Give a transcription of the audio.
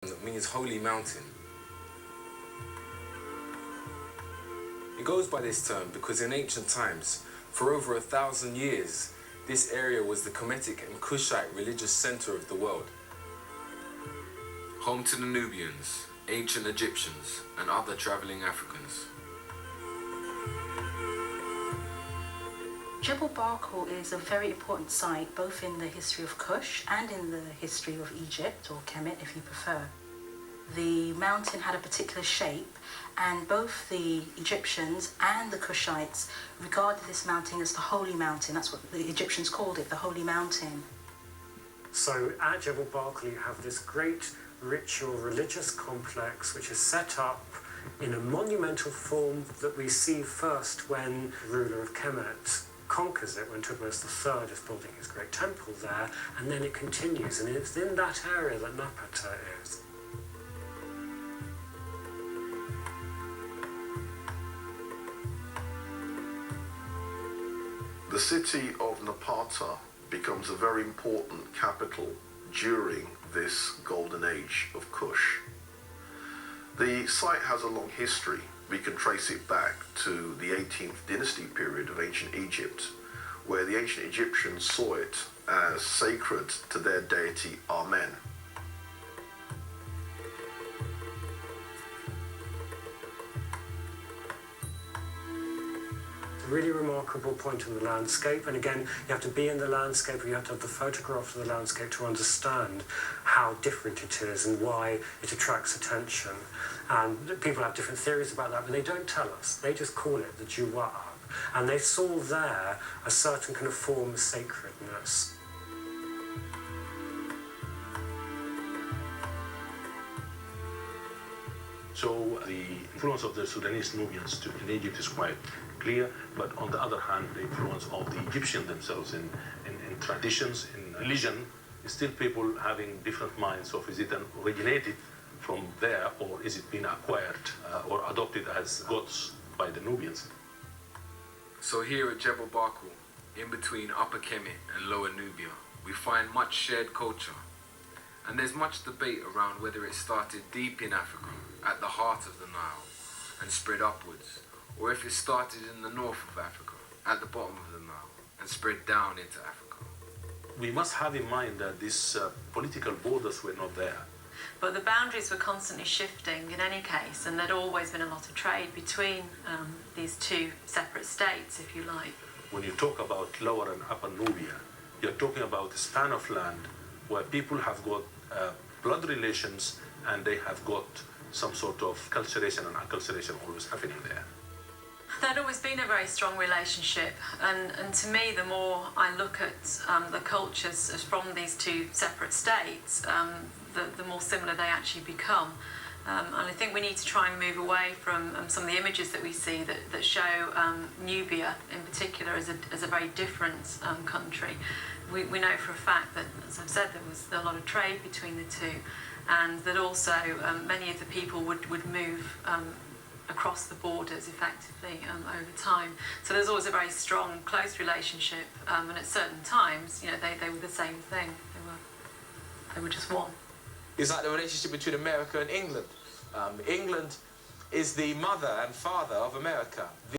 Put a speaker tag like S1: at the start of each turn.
S1: that means holy mountain. It goes by this term because in ancient times, for over 1,000 years, this area was the Kemetic and Kushite religious center of the world. Home to the Nubians, ancient Egyptians, and other traveling Africans.
S2: Jebel Barkal is a very important site both in the history of Kush and in the history of Egypt, or Kemet if you prefer. The mountain had a particular shape, and both the Egyptians and the Kushites regarded this mountain as the Holy Mountain. That's what the Egyptians called it, the Holy Mountain.
S3: So at Jebel Barkal you have this great ritual religious complex which is set up in a monumental form that we see first when the ruler of Kemet conquers it, when Tutmosis III is building his great temple there, and then it continues, and it's in that area that Napata is.
S4: The city of Napata becomes a very important capital during this golden age of Kush. The site has a long history. We can trace it back to the 18th dynasty period of ancient Egypt, where the ancient Egyptians saw it as sacred to their deity Amen.
S3: Really remarkable point in the landscape, and again you have to be in the landscape, you have to have the photograph of the landscape to understand how different it is and why it attracts attention. And people have different theories about that, but they don't tell us. They just call it the Jawab, and they saw there a certain kind of form of sacredness.
S5: So the influence of the Sudanese Nubians in Egypt is quite clear, but on the other hand, the influence of the Egyptians themselves in traditions, in religion, is still people having different minds of is it originated from there, or is it been acquired or adopted as gods by the Nubians?
S1: So here at Jebel Barkal, in between Upper Kemet and Lower Nubia, we find much shared culture. And there's much debate around whether it started deep in Africa, at the heart of the Nile, and spread upwards, or if it started in the north of Africa, at the bottom of the Nile, and spread down into Africa.
S5: We must have in mind that these political borders were not there.
S6: But the boundaries were constantly shifting in any case, and there'd always been a lot of trade between these two separate states, if you like.
S5: When you talk about Lower and Upper Nubia, you're talking about a span of land where people have got blood relations, and they have got some sort of culturation and acculturation always happening there.
S6: There'd always been a very strong relationship, and to me, the more I look at the cultures from these two separate states, the more similar they actually become. And I think we need to try and move away from some of the images that we see that show Nubia in particular as a very different country. We know for a fact that, as I've said, there was a lot of trade between the two, and that also many of the people would move across the borders effectively over time. So there's always a very strong, close relationship, and at certain times, you know, they were the same thing. They were just one.
S7: It's like the relationship between America and England. England is the mother and father of America.